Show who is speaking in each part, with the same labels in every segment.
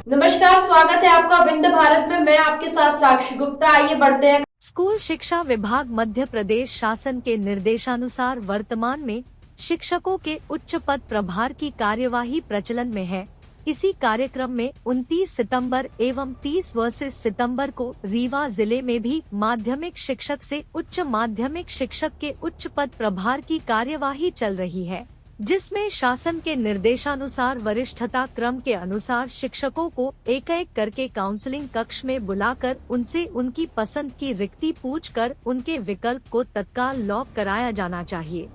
Speaker 1: नमस्कार, स्वागत है आपका विंध्य भारत में। मैं आपके साथ साक्षी गुप्ता। आइए बढ़ते हैं।
Speaker 2: स्कूल शिक्षा विभाग मध्य प्रदेश शासन के निर्देशानुसार वर्तमान में शिक्षकों के उच्च पद प्रभार की कार्यवाही प्रचलन में है। इसी कार्यक्रम में 29 सितंबर एवं 30 व सितंबर को रीवा जिले में भी माध्यमिक शिक्षक से उच्च माध्यमिक शिक्षक के उच्च पद प्रभार की कार्यवाही चल रही है, जिसमें शासन के निर्देशानुसार वरिष्ठता क्रम के अनुसार शिक्षकों को एक-एक करके काउंसलिंग कक्ष में बुलाकर उनसे उनकी पसंद की रिक्ति पूछकर उनके विकल्प को तत्काल लॉक कराया जाना चाहिए।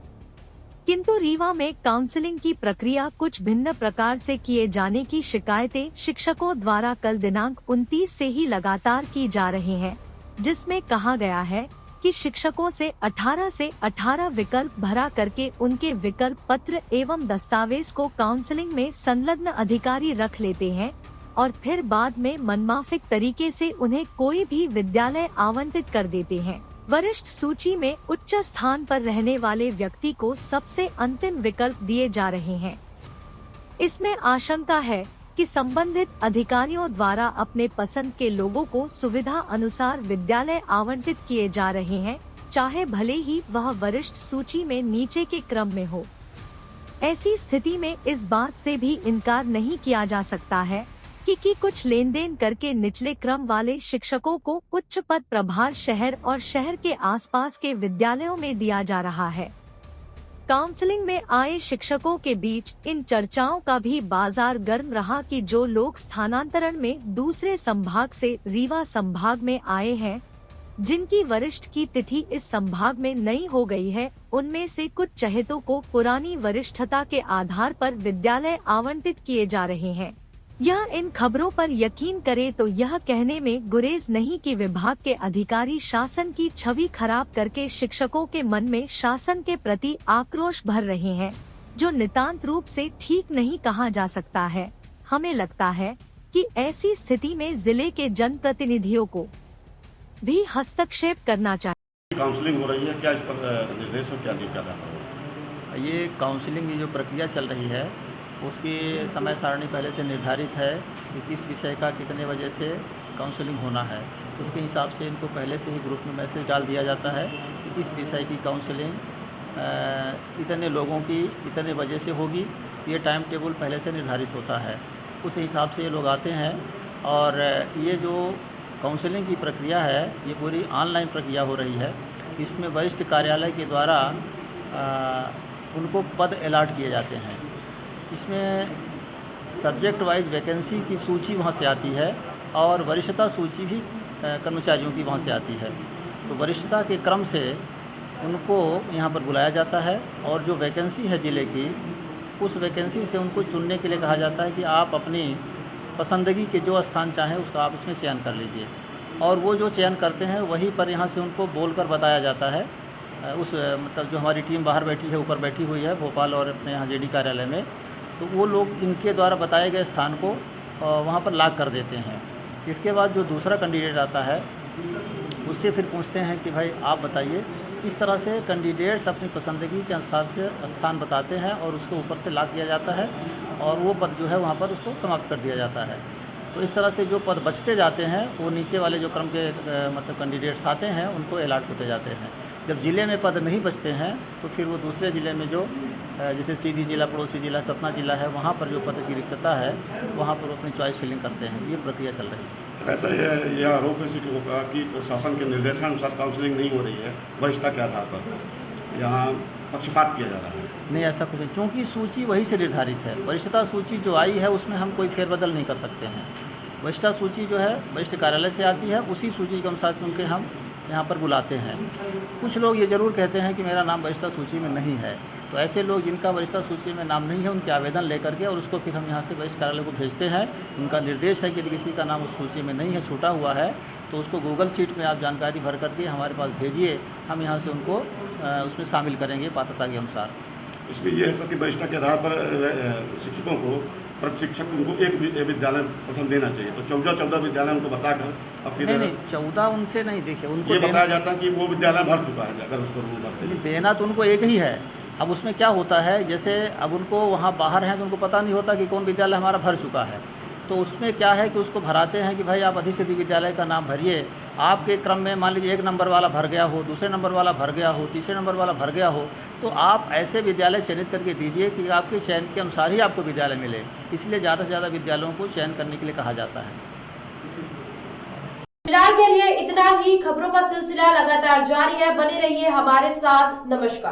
Speaker 2: किंतु रीवा में काउंसलिंग की प्रक्रिया कुछ भिन्न प्रकार से किए जाने की शिकायतें शिक्षकों द्वारा कल दिनांक 29 से ही लगातार की जा रही हैं, जिसमें कहा गया है कि शिक्षकों से 18 विकल्प भरा करके उनके विकल्प पत्र एवं दस्तावेज को काउंसलिंग में संलग्न अधिकारी रख लेते हैं और फिर बाद में मनमाफिक तरीके से उन्हें कोई भी विद्यालय आवंटित कर देते हैं। वरिष्ठ सूची में उच्च स्थान पर रहने वाले व्यक्ति को सबसे अंतिम विकल्प दिए जा रहे हैं। इसमें आशंका है कि संबंधित अधिकारियों द्वारा अपने पसंद के लोगों को सुविधा अनुसार विद्यालय आवंटित किए जा रहे हैं, चाहे भले ही वह वरिष्ठ सूची में नीचे के क्रम में हो। ऐसी स्थिति में इस बात से भी इनकार नहीं किया जा सकता है कि कुछ लेन देन करके निचले क्रम वाले शिक्षकों को उच्च पद प्रभार शहर और शहर के आसपास के विद्यालयों में दिया जा रहा है। काउंसलिंग में आए शिक्षकों के बीच इन चर्चाओं का भी बाजार गर्म रहा कि जो लोग स्थानांतरण में दूसरे संभाग से रीवा संभाग में आए हैं, जिनकी वरिष्ठ की तिथि इस संभाग में नई हो गई है, उनमें से कुछ चहेतों को पुरानी वरिष्ठता के आधार पर विद्यालय आवंटित किए जा रहे हैं। यह इन खबरों पर यकीन करे तो यह कहने में गुरेज नहीं कि विभाग के अधिकारी शासन की छवि खराब करके शिक्षकों के मन में शासन के प्रति आक्रोश भर रहे हैं, जो नितांत रूप से ठीक नहीं कहा जा सकता है। हमें लगता है कि ऐसी स्थिति में जिले के जनप्रतिनिधियों को भी हस्तक्षेप करना चाहिए।
Speaker 3: काउंसलिंग हो रही है, क्या इस पर निर्देश हो, क्या नहीं कर रहा?
Speaker 4: ये काउंसलिंग की जो प्रक्रिया चल रही है उसकी समय सारणी पहले से निर्धारित है कि किस विषय का कितने बजे से काउंसलिंग होना है। उसके हिसाब से इनको पहले से ही ग्रुप में मैसेज डाल दिया जाता है कि इस विषय की काउंसलिंग इतने लोगों की इतने बजे से होगी। तो ये टाइम टेबल पहले से निर्धारित होता है, उस हिसाब से ये लोग आते हैं। और ये जो काउंसलिंग की प्रक्रिया है ये पूरी ऑनलाइन प्रक्रिया हो रही है। इसमें वरिष्ठ कार्यालय के द्वारा उनको पद अलॉट किए जाते हैं। इसमें सब्जेक्ट वाइज वैकेंसी की सूची वहाँ से आती है और वरिष्ठता सूची भी कर्मचारियों की वहाँ से आती है। तो वरिष्ठता के क्रम से उनको यहाँ पर बुलाया जाता है और जो वैकेंसी है ज़िले की, उस वैकेंसी से उनको चुनने के लिए कहा जाता है कि आप अपनी पसंदगी के जो स्थान चाहें उसका आप इसमें चयन कर लीजिए। और वो जो चयन करते हैं वहीं पर यहाँ से उनको बोलकर बताया जाता है। उस मतलब जो हमारी टीम बाहर बैठी है, ऊपर बैठी हुई है भोपाल और अपने यहाँ जेडी कार्यालय में, तो वो लोग इनके द्वारा बताए गए स्थान को वहाँ पर लॉक कर देते हैं। इसके बाद जो दूसरा कैंडिडेट आता है उससे फिर पूछते हैं कि भाई आप बताइए। इस तरह से कैंडिडेट्स अपनी पसंदगी के अनुसार से स्थान बताते हैं और उसको ऊपर से लॉक किया जाता है और वो पद जो है वहाँ पर उसको समाप्त कर दिया जाता है। तो इस तरह से जो पद बचते जाते हैं वो नीचे वाले जो क्रम के मतलब कैंडिडेट्स आते हैं उनको अलॉट होते जाते हैं। जब ज़िले में पद नहीं बचते हैं तो फिर वो दूसरे ज़िले में जो जैसे सीधी जिला, पड़ोसी जिला, सतना जिला है, वहाँ पर जो पद की रिक्तता है वहाँ पर वो अपनी चॉइस फिलिंग करते हैं। ये प्रक्रिया चल रही है।
Speaker 3: ऐसा यह आरोप है शिक्षकों का कि शासन के निर्देशानुसार काउंसलिंग नहीं हो रही है, वरिष्ठता के आधार पर यहाँ पक्षपात किया जा रहा है।
Speaker 4: नहीं, ऐसा कुछ नहीं, क्योंकि सूची वही से निर्धारित है। वरिष्ठता सूची जो आई है उसमें हम कोई फेरबदल नहीं कर सकते हैं। वरिष्ठता सूची जो है वरिष्ठ कार्यालय से आती है, उसी सूची के अनुसार सुन के हम यहाँ पर बुलाते हैं। कुछ लोग ये ज़रूर कहते हैं कि मेरा नाम वरिष्ठता सूची में नहीं है, तो ऐसे लोग जिनका वरिष्ठता सूची में नाम नहीं है उनके आवेदन लेकर के और उसको फिर हम यहाँ से वरिष्ठ कार्यालय को भेजते हैं। उनका निर्देश है कि यदि किसी का नाम उस सूची में नहीं है, छूटा हुआ है, तो उसको गूगल शीट में आप जानकारी भर करके हमारे पास भेजिए। हम यहाँ से उनको उसमें शामिल करेंगे पात्रता के अनुसार।
Speaker 3: इसमें यह है सर कि वरिष्ठता के आधार पर शिक्षकों को प्रशिक्षक उनको एक विद्यालय प्रथम देना चाहिए। तो 14 विद्यालय उनको बताकर और फिर
Speaker 4: नहीं 14 उनसे नहीं, देखिए उनको
Speaker 3: ये बताया जाता है कि वो विद्यालय भर चुका है, अगर उसको भरते
Speaker 4: देना तो उनको एक ही है। अब उसमें क्या होता है, जैसे अब उनको वहाँ बाहर हैं तो उनको पता नहीं होता कि कौन विद्यालय हमारा भर चुका है, तो उसमें क्या है कि उसको भराते हैं कि भाई आप अधिक से अधिक विद्यालय का नाम भरिए। आपके क्रम में मान लीजिए 1 नंबर वाला भर गया हो, दूसरे नंबर वाला भर गया हो, तीसरे नंबर वाला भर गया हो, तो आप ऐसे विद्यालय चयनित करके दीजिए कि आपके चयन के अनुसार ही आपको विद्यालय मिले। इसलिए ज़्यादा से ज़्यादा विद्यालयों को चयन करने के लिए कहा जाता है।
Speaker 1: फिलहाल के लिए इतना ही। खबरों का सिलसिला लगातार जारी है, बने रहिए हमारे साथ। नमस्कार।